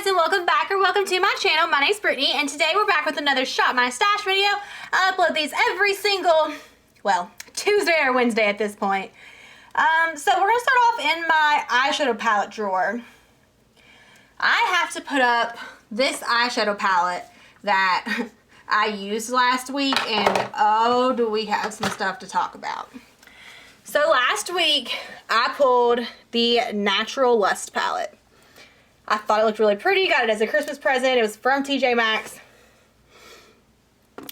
guys, and welcome back or welcome to my channel. My name's Brittany, and today we're back with another Shop My Stash video. I upload these every single, well, Tuesday or Wednesday at this point. So we're gonna start off in my eyeshadow palette drawer. I have to put up this eyeshadow palette that I used last week, and oh, do we have some stuff to talk about. So last week, I pulled the Natural Lust palette. I thought it looked really pretty, got it as a Christmas present. It was from TJ Maxx.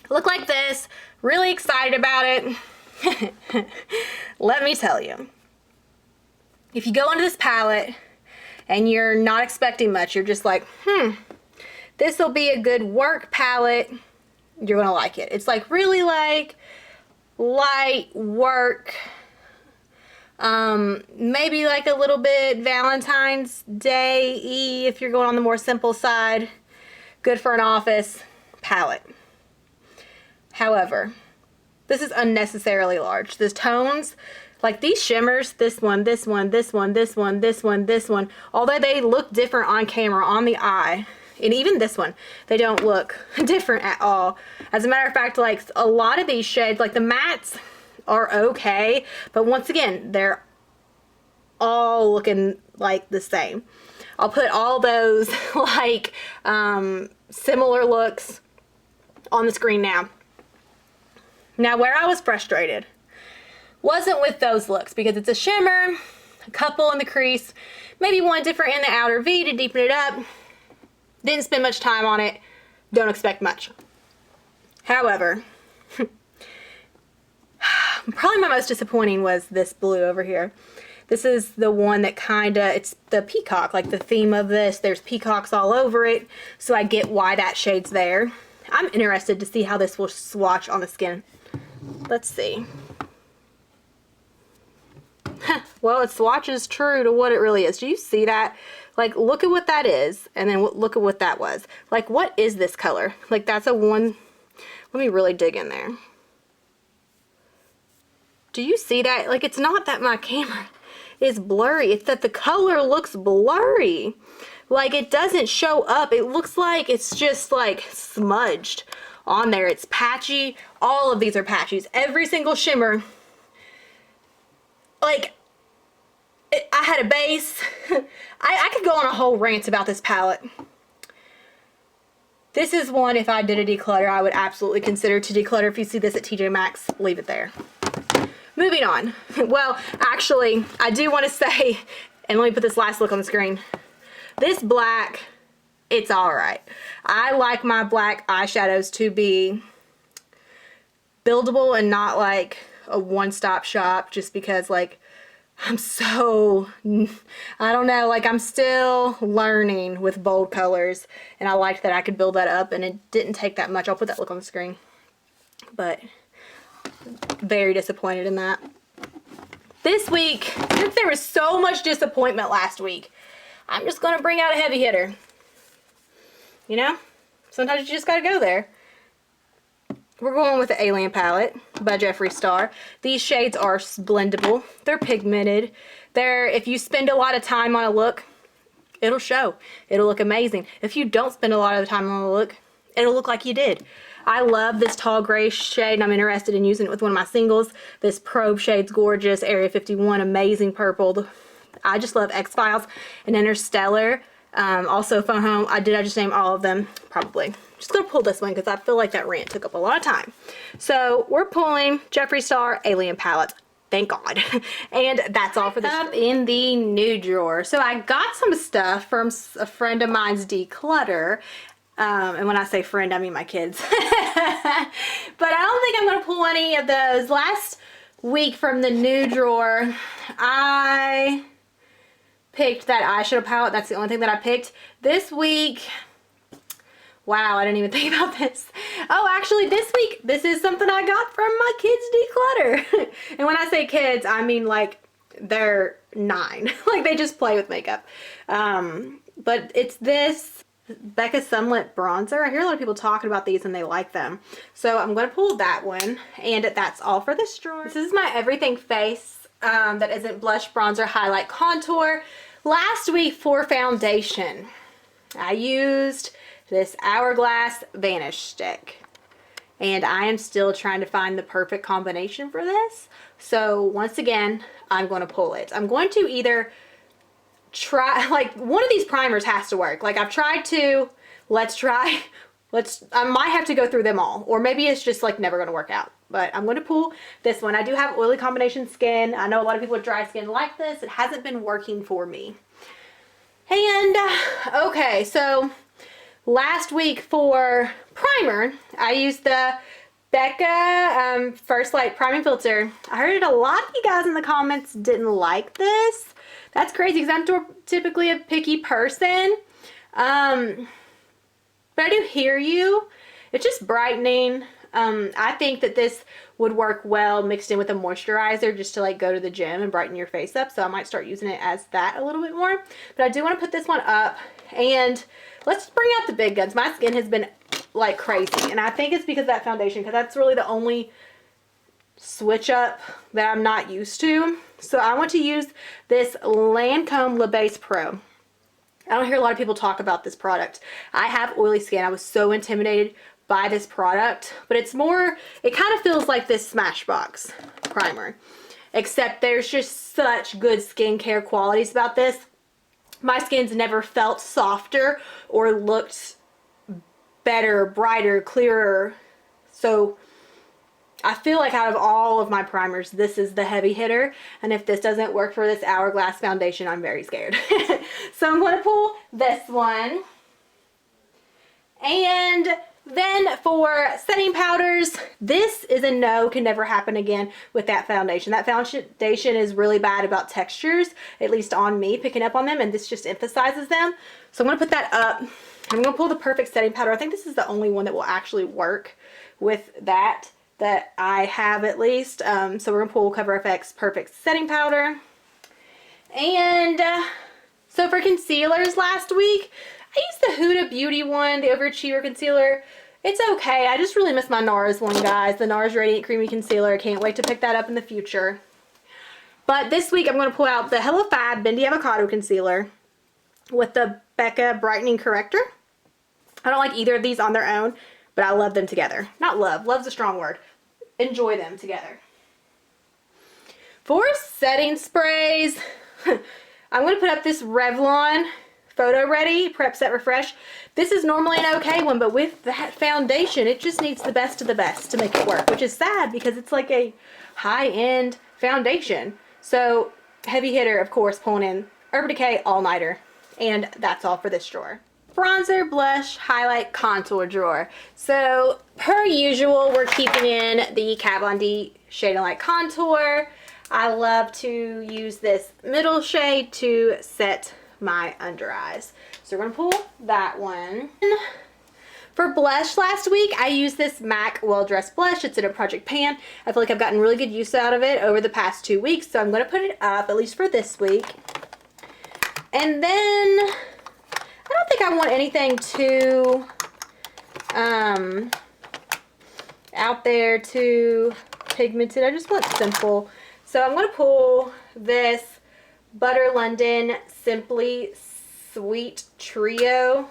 Looked like this, really excited about it. Let me tell you, if you go into this palette and you're not expecting much, you're just like, this will be a good work palette, you're gonna like it. It's like really like light work, maybe like a little bit Valentine's Day-y if you're going on the more simple side. Good for an office palette. However, this is unnecessarily large. The tones, like these shimmers, this one, this one, this one, this one, this one, this one, although they look different on camera, on the eye, and even this one, they don't look different at all. As a matter of fact, like a lot of these shades, like the mattes, are okay, but once again, they're all looking like the same. I'll put all those like similar looks on the screen now. Now, where I was frustrated wasn't with those looks, because it's a shimmer, a couple in the crease, maybe one different in the outer V to deepen it up. Didn't spend much time on it, don't expect much. However, probably my most disappointing was this blue over here. This is the one that it's the peacock, like the theme of this. There's peacocks all over it, so I get why that shade's there. I'm interested to see how this will swatch on the skin. Let's see. Well, it swatches true to what it really is. Do you see that? Like, look at what that is, and then look at what that was. Like, what is this color? Like, that's a one. Let me really dig in there. Do you see that? Like, it's not that my camera is blurry. It's that the color looks blurry. Like, it doesn't show up. It looks like it's just, like, smudged on there. It's patchy. All of these are patches. Every single shimmer. Like, I had a base. I could go on a whole rant about this palette. This is one, if I did a declutter, I would absolutely consider to declutter. If you see this at TJ Maxx, leave it there. Moving on. Well, actually, I do want to say, and let me put this last look on the screen. This black, it's alright. I like my black eyeshadows to be buildable and not like a one-stop shop, just because like I'm so, I don't know, like I'm still learning with bold colors, and I liked that I could build that up, and it didn't take that much. I'll put that look on the screen. But very disappointed in that. This week, since there was so much disappointment last week, I'm just going to bring out a heavy hitter. You know? Sometimes you just got to go there. We're going with the Alien palette by Jeffree Star. These shades are blendable. They're pigmented. If you spend a lot of time on a look, it'll show. It'll look amazing. If you don't spend a lot of the time on a look, it'll look like you did. I love this tall gray shade, and I'm interested in using it with one of my singles. This Probe shade's gorgeous. Area 51, amazing purple. I just love X-Files and Interstellar. Also Phone Home. Did I just name all of them? Probably. Just gonna pull this one because I feel like that rant took up a lot of time. So we're pulling Jeffree Star Alien palette. Thank God. And that's all for this. Up in the nude drawer. So I got some stuff from a friend of mine's declutter. And when I say friend, I mean my kids. But I don't think I'm gonna pull any of those. Last week from the nude drawer, I picked that eyeshadow palette. That's the only thing that I picked. This week, wow, I didn't even think about this. Oh, actually this week, this is something I got from my kids' declutter. And when I say kids, I mean like they're 9. Like they just play with makeup. But it's this Beca Sunlit bronzer. I hear a lot of people talking about these and they like them. So I'm going to pull that one. And that's all for this drawer. This is my everything face that isn't blush, bronzer, highlight, contour. Last week for foundation, I used this Hourglass Vanish Stick. And I am still trying to find the perfect combination for this. So once again, I'm going to pull it. I'm going to either try, like, one of these primers has to work. Like, I've tried to, I might have to go through them all. Or maybe it's just like never going to work out. But I'm going to pull this one. I do have oily combination skin. I know a lot of people with dry skin like this. It hasn't been working for me. And, okay, so last week for primer, I used the Beca First Light Priming Filter. I heard a lot of you guys in the comments didn't like this. That's crazy because I'm typically a picky person. But I do hear you. It's just brightening. I think that this would work well mixed in with a moisturizer just to like go to the gym and brighten your face up. So I might start using it as that a little bit more. But I do want to put this one up, and let's bring out the big guns. My skin has been like crazy, and I think it's because of that foundation, because that's really the only switch up that I'm not used to. So I want to use this Lancome Le Base Pro. I don't hear a lot of people talk about this product. I have oily skin. I was so intimidated by this product, but it's more, it kind of feels like this Smashbox primer, except there's just such good skincare qualities about this. My skin's never felt softer or looked better, brighter, clearer. So I feel like out of all of my primers, this is the heavy hitter. And if this doesn't work for this Hourglass foundation, I'm very scared. So I'm going to pull this one. And then for setting powders, this is a no, can never happen again with that foundation. That foundation is really bad about textures, at least on me, picking up on them, and this just emphasizes them. So I'm going to put that up. I'm going to pull the perfect setting powder. I think this is the only one that will actually work with that I have, at least. So we're going to pull Cover FX Perfect Setting Powder. And so for concealers last week, I used the Huda Beauty one, the Overachiever Concealer. It's okay. I just really miss my Nars one, guys. The Nars Radiant Creamy Concealer. I can't wait to pick that up in the future. But this week, I'm going to pull out the Hello Fab Bendy Avocado Concealer with the Beca Brightening Corrector. I don't like either of these on their own, but I love them together. Not love. Love's a strong word. Enjoy them together. For setting sprays, I'm going to put up this Revlon Photo Ready Prep Set Refresh. This is normally an okay one, but with that foundation, it just needs the best of the best to make it work, which is sad because it's like a high-end foundation. So heavy hitter, of course, pulling in Urban Decay All Nighter. And that's all for this drawer. Bronzer, blush, highlight, contour drawer. So per usual, we're keeping in the Kat Von D Shade and Light Contour. I love to use this middle shade to set my under eyes. So we're gonna pull that one. For blush last week, I used this MAC Well Dressed Blush. It's in a Project Pan. I feel like I've gotten really good use out of it over the past 2 weeks, so I'm gonna put it up, at least for this week. And then, I don't think I want anything too out there, too pigmented. I just want simple. So I'm gonna pull this Butter London Simply Sweet Trio.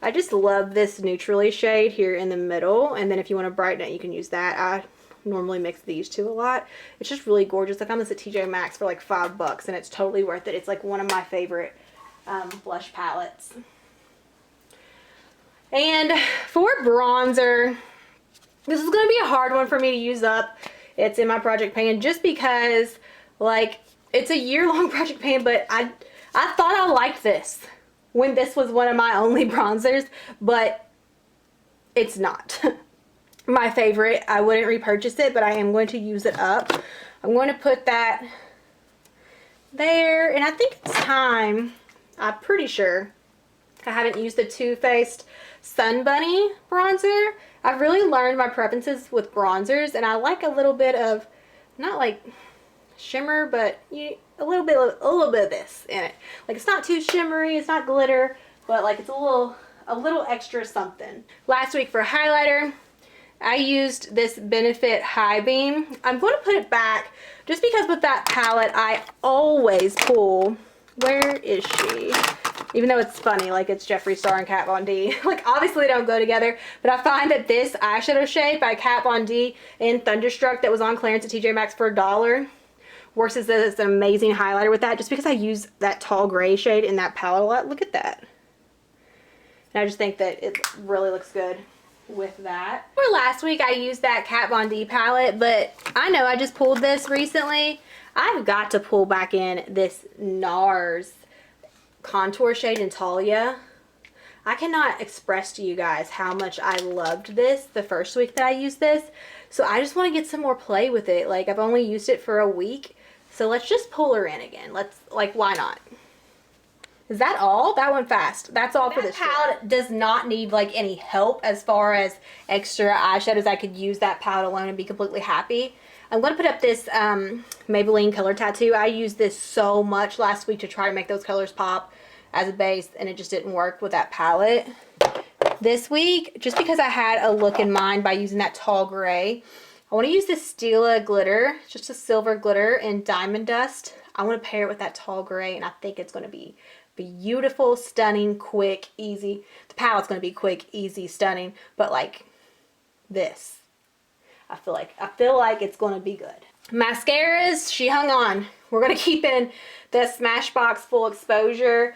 I just love this neutrally shade here in the middle, and then if you want to brighten it, you can use that. I normally mix these two a lot. It's just really gorgeous. I found this at TJ Maxx for like $5, and it's totally worth it. It's like one of my favorite blush palettes. And for bronzer, this is going to be a hard one for me to use up. It's in my Project Pan just because, like, it's a year-long Project Pan, but I thought I liked this when this was one of my only bronzers, but it's not my favorite. I wouldn't repurchase it, but I am going to use it up. I'm going to put that there, and I think it's time. I'm pretty sure. I haven't used the Too Faced Sun Bunny bronzer. I've really learned my preferences with bronzers, and I like a little bit of, not like shimmer, but a little bit of this in it. Like, it's not too shimmery, it's not glitter, but like it's a little extra something. Last week for highlighter, I used this Benefit High Beam. I'm going to put it back just because with that palette I always pull, where is she? Even though it's funny, like it's Jeffree Star and Kat Von D. Like obviously they don't go together, but I find that this eyeshadow shade by Kat Von D in Thunderstruck that was on clearance at TJ Maxx for $1 works as an amazing highlighter with that, just because I use that tall gray shade in that palette a lot. Look at that. And I just think that it really looks good with that. For last week I used that Kat Von D palette, but I know I just pulled this recently. I've got to pull back in this Nars Contour shade in Talia. I cannot express to you guys how much I loved this the first week that I used this. So I just want to get some more play with it. Like I've only used it for a week. So let's just pull her in again. Let's, like, why not? Is that all? That went fast. That's all for this palette. Does not need like any help as far as extra eyeshadows. I could use that palette alone and be completely happy. I'm going to put up this Maybelline Color Tattoo. I used this so much last week to try to make those colors pop as a base, and it just didn't work with that palette. This week, just because I had a look in mind by using that tall gray, I want to use this Stila glitter, just a silver glitter in Diamond Dust. I want to pair it with that tall gray, and I think it's going to be beautiful, stunning, quick, easy. The palette's going to be quick, easy, stunning, but like this, I feel like it's going to be good. Mascaras, she hung on. We're going to keep in the Smashbox Full Exposure.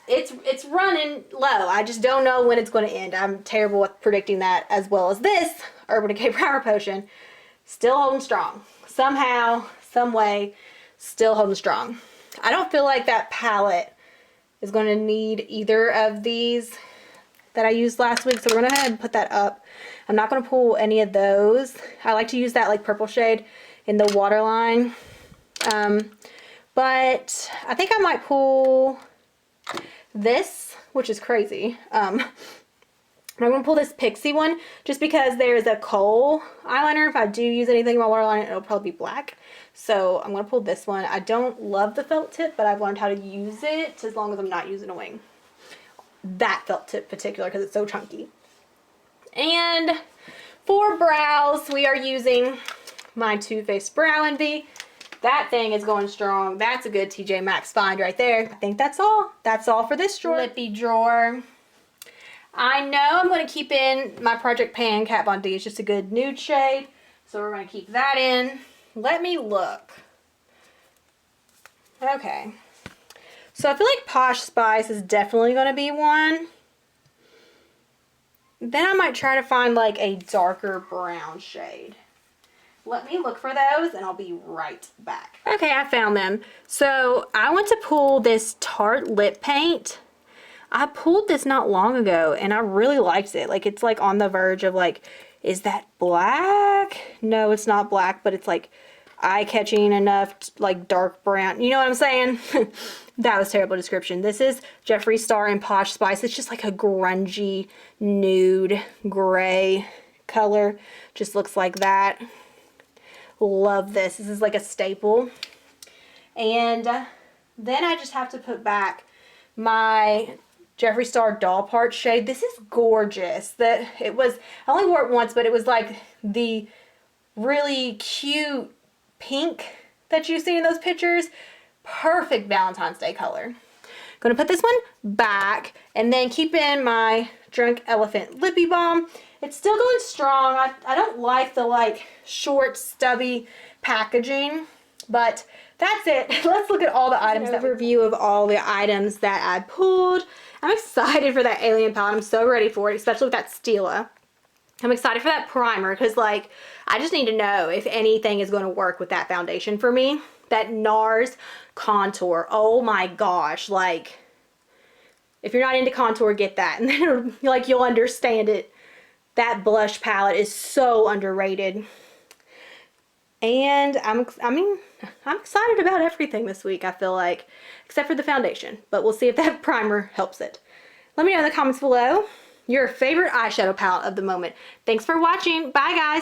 It's running low. I just don't know when it's going to end. I'm terrible with predicting that, as well as this Urban Decay Primer Potion. Still holding strong. Somehow, some way, still holding strong. I don't feel like that palette is going to need either of these that I used last week, so we're going to go ahead and put that up. I'm not going to pull any of those. I like to use that like purple shade in the waterline. But I think I might pull this, which is crazy. I'm going to pull this Pixie one just because there's a kohl eyeliner. If I do use anything in my waterline, it'll probably be black. So I'm going to pull this one. I don't love the felt tip, but I've learned how to use it as long as I'm not using a wing. That felt tip in particular because it's so chunky. And for brows, we are using my Too Faced Brow Envy. That thing is going strong. That's a good TJ Maxx find right there. I think that's all. That's all for this drawer. Lippy drawer. I know I'm going to keep in my Project Pan Kat Von D. It's just a good nude shade. So we're going to keep that in. Let me look. Okay. So I feel like Posh Spice is definitely going to be one. Then I might try to find like a darker brown shade. Let me look for those and I'll be right back. Okay, I found them. So I want to pull this Tarte lip paint. I pulled this not long ago and I really liked it. Like it's like on the verge of like, is that black? No, it's not black, but it's like eye-catching enough, like dark brown. You know what I'm saying? That was a terrible description. This is Jeffree Star and Posh Spice. It's just like a grungy, nude, gray color. Just looks like that. Love this. This is like a staple. And then I just have to put back my Jeffree Star Doll Part shade. This is gorgeous. I only wore it once, but it was like the really cute pink that you see in those pictures. Perfect Valentine's Day color. Gonna put this one back and then keep in my Drunk Elephant Lippy Balm. It's still going strong. I don't like the like short stubby packaging, but that's it. Let's look at all the items. Overview of all the items that I pulled. I'm excited for that Alien palette. I'm so ready for it, especially with that Stila. I'm excited for that primer because like I just need to know if anything is going to work with that foundation for me. That Nars Contour. Oh my gosh, like if you're not into contour, get that and then you'll understand it. That blush palette is so underrated. And I'm excited about everything this week, I feel like, except for the foundation. But we'll see if that primer helps it. Let me know in the comments below your favorite eyeshadow palette of the moment. Thanks for watching. Bye, guys.